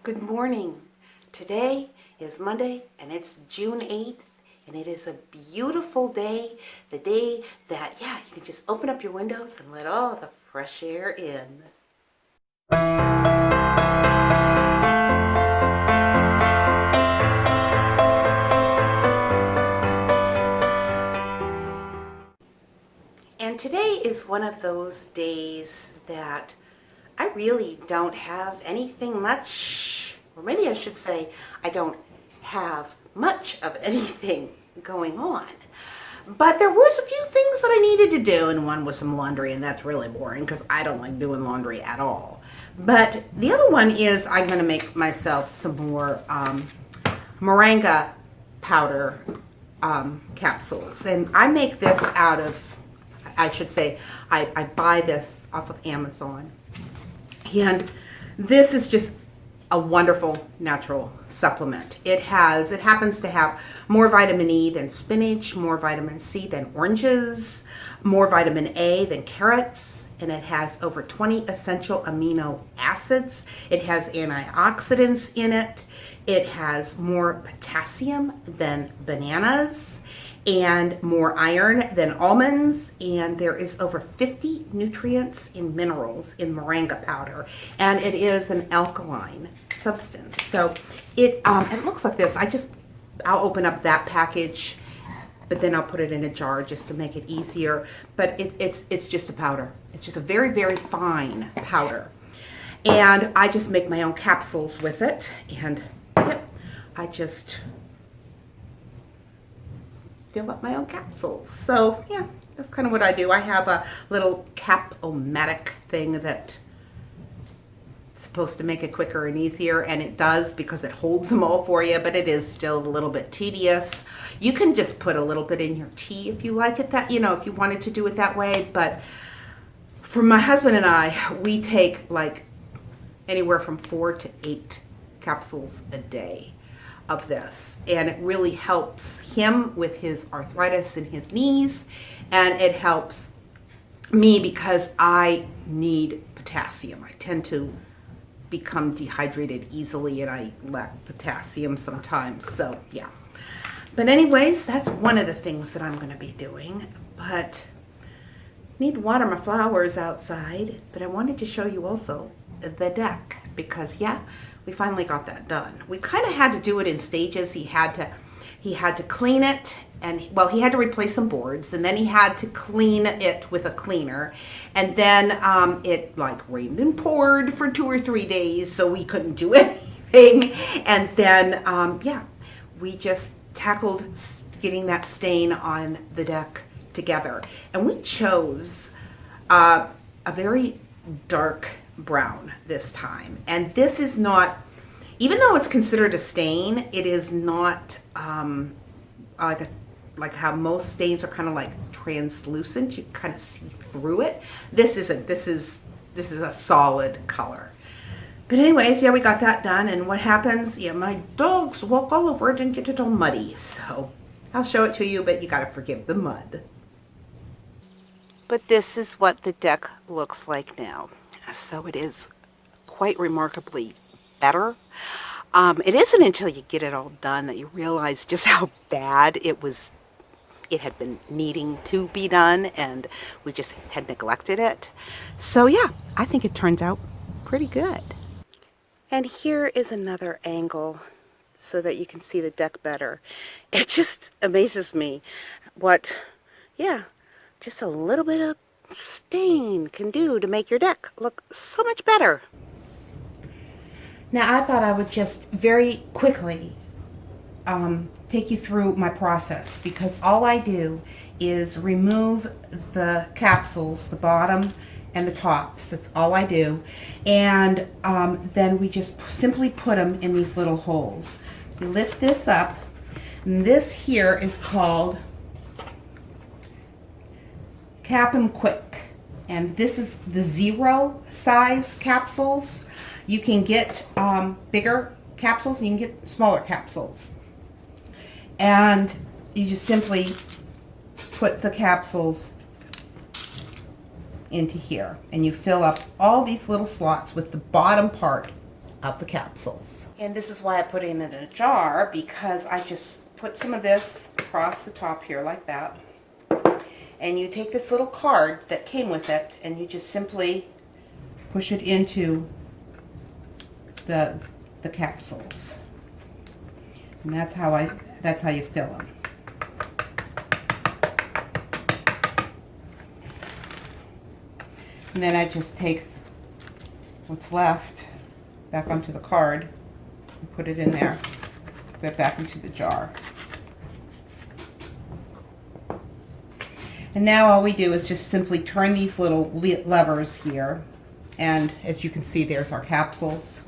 Good morning. Today is Monday and it's June 8th and it is a beautiful day. The day that, you can just open up your windows and let all the fresh air in. And today is one of those days that I really don't have anything much, or maybe I should say I don't have much of anything going on. But there was a few things that I needed to do, and one was some laundry, and that's really boring because I don't like doing laundry at all. But the other one is I'm going to make myself some more Moringa Powder capsules. And I make this out of, I should say, I buy this off of Amazon. And this is just a wonderful natural supplement. It happens to have more vitamin E than spinach, more vitamin C than oranges, more vitamin A than carrots, and it has over 20 essential amino acids. It has antioxidants in it. It has more potassium than bananas and more iron than almonds, and there is over 50 nutrients and minerals in moringa powder, and it is an alkaline substance. So it looks like this. I'll open up that package, but then I'll put it in a jar just to make it easier. But it's just a powder. It's just a very, very fine powder, and I just make my own capsules with it, and I just fill up my own capsules. So that's kind of what I do. I have a little Cap-O-Matic thing that's supposed to make it quicker and easier, and it does because it holds them all for you, but it is still a little bit tedious. You can just put a little bit in your tea if you like it that, if you wanted to do it that way. But for my husband and I, we take like anywhere from 4 to 8 capsules a day of this, and it really helps him with his arthritis in his knees, and it helps me because I need potassium. I tend to become dehydrated easily, and I lack potassium sometimes. So but anyways, that's one of the things that I'm going to be doing. But need to water my flowers outside. But I wanted to show you also the deck, because we finally got that done. We kind of had to do it in stages. He had to clean it, and he had to replace some boards, and then he had to clean it with a cleaner, and then it rained and poured for 2 or 3 days, so we couldn't do anything. And then we just tackled getting that stain on the deck together, and we chose a very dark brown this time. And this is not, even though it's considered a stain, it is not like how most stains are kind of like translucent. You kind of see through it. This isn't. This is a solid color. But anyways, we got that done. And what happens? My dogs walk all over it and get it all muddy. So I'll show it to you, but you got to forgive the mud. But this is what the deck looks like now. So it is quite remarkably better. It isn't until you get it all done that you realize just how bad it was. It had been needing to be done, and we just had neglected it. So I think it turns out pretty good. And here is another angle so that you can see the deck better. It just amazes me what, just a little bit of stain can do to make your deck look so much better. Now I thought I would just very quickly take you through my process, because all I do is remove the capsules, the bottom and the tops. That's all I do. And then we just simply put them in these little holes. We lift this up, and this here is called Cap 'em Quick, and this is the 0 size capsules. You can get bigger capsules, and you can get smaller capsules, and you just simply put the capsules into here, and you fill up all these little slots with the bottom part of the capsules. And this is why I put it in a jar, because I just put some of this across the top here like that. And you take this little card that came with it and you just simply push it into the capsules. And that's how you fill them. And then I just take what's left back onto the card and put it in there, put it back into the jar. And now all we do is just simply turn these little levers here, and as you can see, there's our capsules.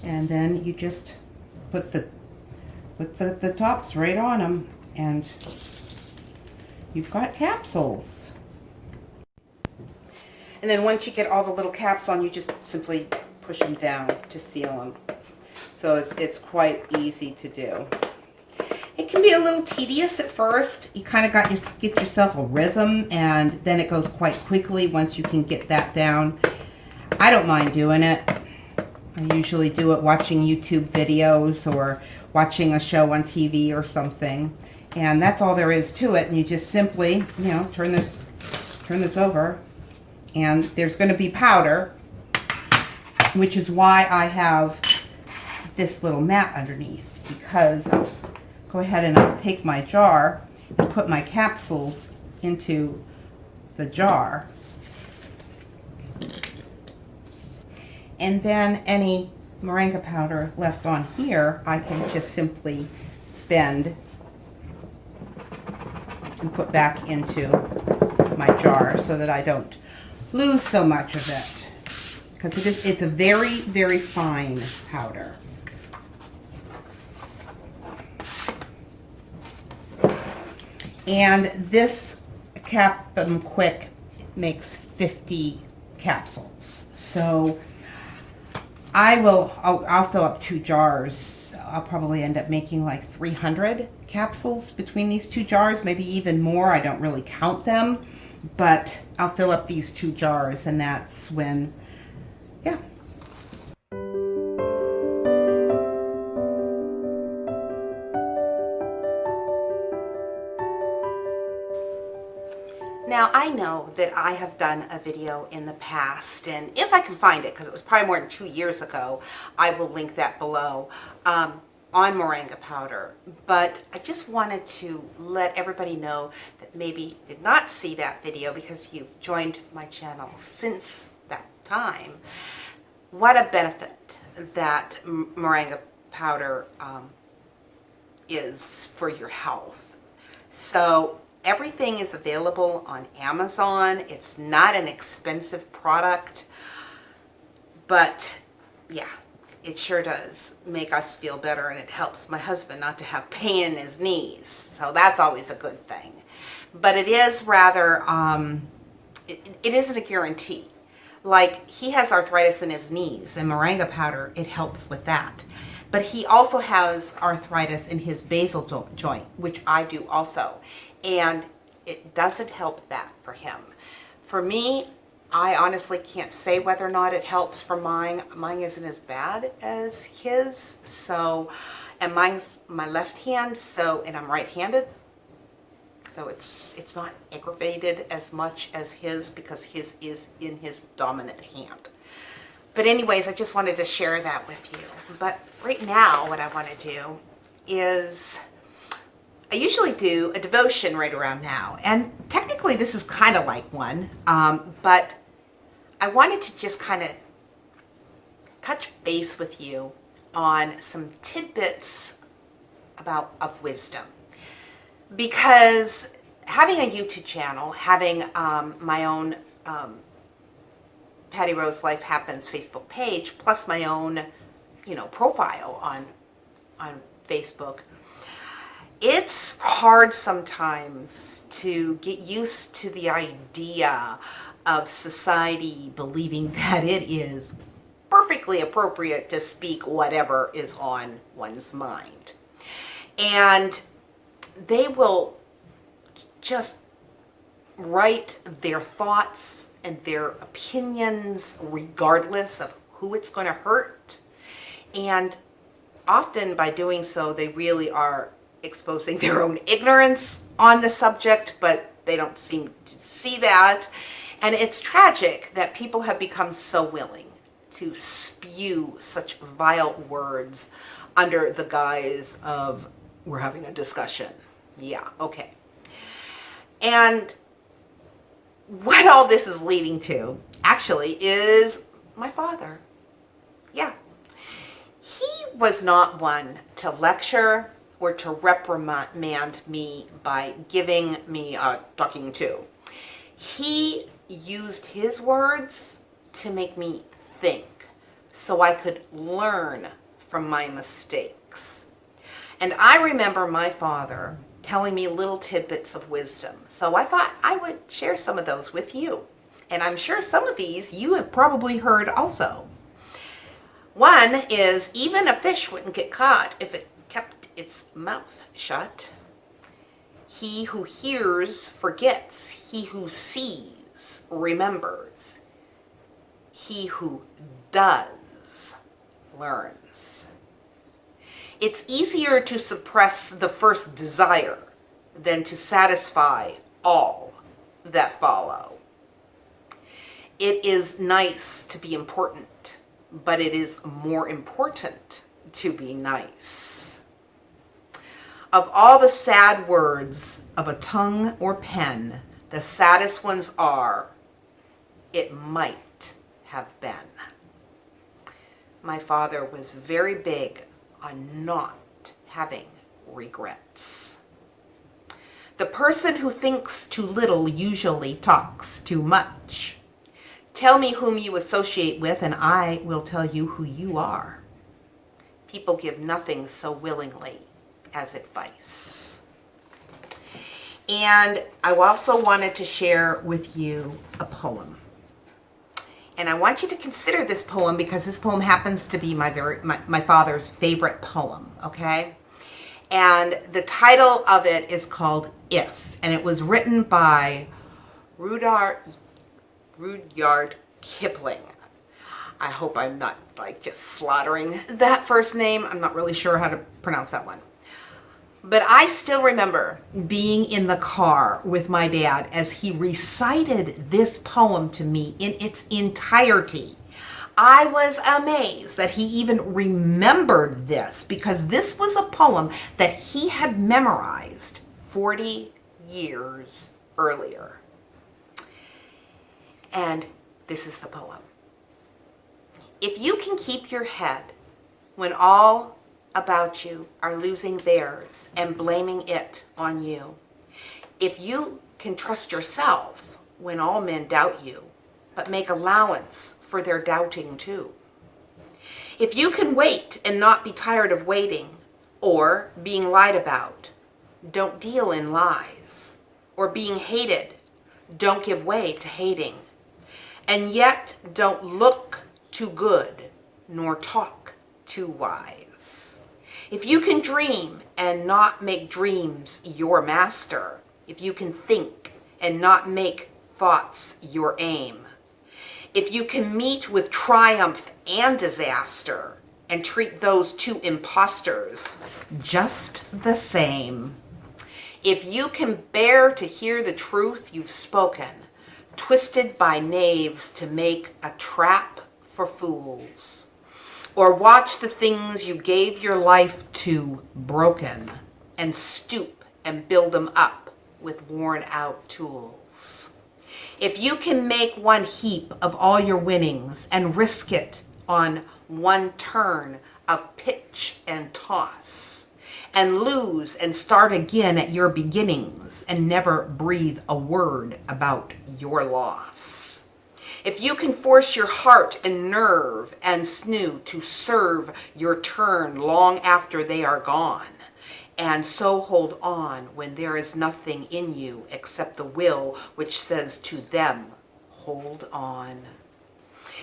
And then you just put the tops right on them, and you've got capsules. And then once you get all the little caps on, you just simply push them down to seal them. So it's quite easy to do. It can be a little tedious at first. You kind of get yourself a rhythm, and then it goes quite quickly once you can get that down. I don't mind doing it. I usually do it watching YouTube videos or watching a show on TV or something. And that's all there is to it. And you just simply, turn this over. And there's going to be powder, which is why I have this little mat underneath, because I'll go ahead and I'll take my jar and put my capsules into the jar. And then any moringa powder left on here, I can just simply bend and put back into my jar so that I don't lose so much of it, because it's a very, very fine powder. And this Cap Quick makes 50 capsules. So I'll fill up 2 jars. I'll probably end up making like 300 capsules between these 2 jars, maybe even more. I don't really count them, but I'll fill up these 2 jars, and that's when, yeah. Now, I know that I have done a video in the past, and if I can find it, because it was probably more than 2 years ago, I will link that below, on moringa powder. But I just wanted to let everybody know that maybe did not see that video because you've joined my channel since that time, what a benefit that moringa powder is for your health. So everything is available on Amazon. It's not an expensive product, but yeah, it sure does make us feel better, and it helps my husband not to have pain in his knees. So that's always a good thing. But it is rather, it isn't a guarantee. Like, he has arthritis in his knees, and moringa powder, it helps with that. But he also has arthritis in his basal joint, which I do also. And it doesn't help that for him. For me, I honestly can't say whether or not it helps for mine. Mine isn't as bad as his. So, and mine's my left hand, so, and I'm right-handed. So it's not aggravated as much as his, because his is in his dominant hand. But anyways, I just wanted to share that with you. But right now, what I want to do is, I usually do a devotion right around now, and technically this is kind of like one, but I wanted to just kind of touch base with you on some tidbits of wisdom. Because having a YouTube channel, having my own Patti Rose Life Happens Facebook page, plus my own, profile on Facebook, it's hard sometimes to get used to the idea of society believing that it is perfectly appropriate to speak whatever is on one's mind. And they will just write their thoughts and their opinions regardless of who it's going to hurt. And often by doing so, they really are exposing their own ignorance on the subject, but they don't seem to see that. And it's tragic that people have become so willing to spew such vile words under the guise of, we're having a discussion. Yeah, okay. And what all this is leading to, actually, is my father. Yeah. He was not one to lecture or to reprimand me by giving me a talking to. He used his words to make me think so I could learn from my mistakes. And I remember my father telling me little tidbits of wisdom. So I thought I would share some of those with you. And I'm sure some of these you have probably heard also. One is, even a fish wouldn't get caught if it kept its mouth shut. He who hears forgets. He who sees remembers. He who does learns. It's easier to suppress the first desire than to satisfy all that follow. It is nice to be important, but it is more important to be nice. Of all the sad words of a tongue or pen, the saddest ones are, "It might have been." My father was very big on not having regrets. The person who thinks too little usually talks too much. Tell me whom you associate with, and I will tell you who you are. People give nothing so willingly as advice. And I also wanted to share with you a poem. And I want you to consider this poem because this poem happens to be my father's favorite poem, okay? And the title of it is called If, and it was written by Rudyard Kipling. I hope I'm not just slaughtering that first name. I'm not really sure how to pronounce that one. But I still remember being in the car with my dad as he recited this poem to me in its entirety. I was amazed that he even remembered this, because this was a poem that he had memorized 40 years earlier. And this is the poem. If you can keep your head when all about you are losing theirs and blaming it on you, if you can trust yourself when all men doubt you, but make allowance for their doubting too, if you can wait and not be tired of waiting or being lied about, don't deal in lies, or being hated, don't give way to hating, and yet don't look too good nor talk too wise. If you can dream and not make dreams your master, if you can think and not make thoughts your aim, if you can meet with triumph and disaster and treat those two impostors just the same, if you can bear to hear the truth you've spoken, twisted by knaves to make a trap for fools, or watch the things you gave your life to broken and stoop and build them up with worn out tools. If you can make one heap of all your winnings and risk it on one turn of pitch and toss, and lose and start again at your beginnings and never breathe a word about your loss. If you can force your heart and nerve and sinew to serve your turn long after they are gone, and so hold on when there is nothing in you except the will which says to them, hold on.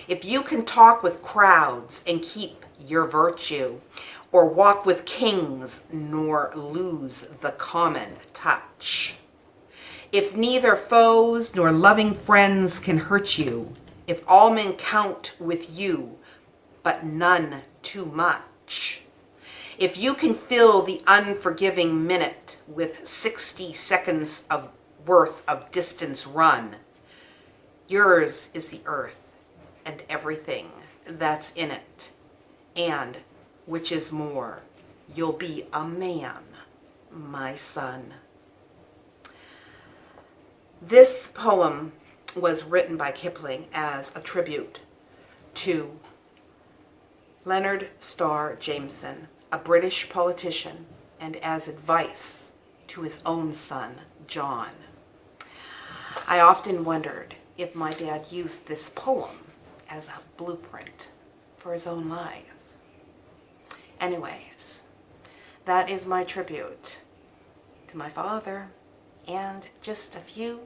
If you can talk with crowds and keep your virtue, or walk with kings nor lose the common touch, if neither foes nor loving friends can hurt you, if all men count with you but none too much. If you can fill the unforgiving minute with 60 seconds of worth of distance run, yours is the earth and everything that's in it. And, which is more, you'll be a man, my son. This poem was written by Kipling as a tribute to Leonard Starr Jameson, a British politician, and as advice to his own son, John. I often wondered if my dad used this poem as a blueprint for his own life. Anyways, that is my tribute to my father and just a few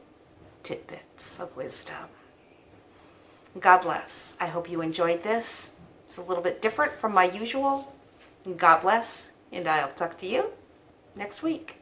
tidbits of wisdom. God bless. I hope you enjoyed this. It's a little bit different from my usual. God bless, and I'll talk to you next week.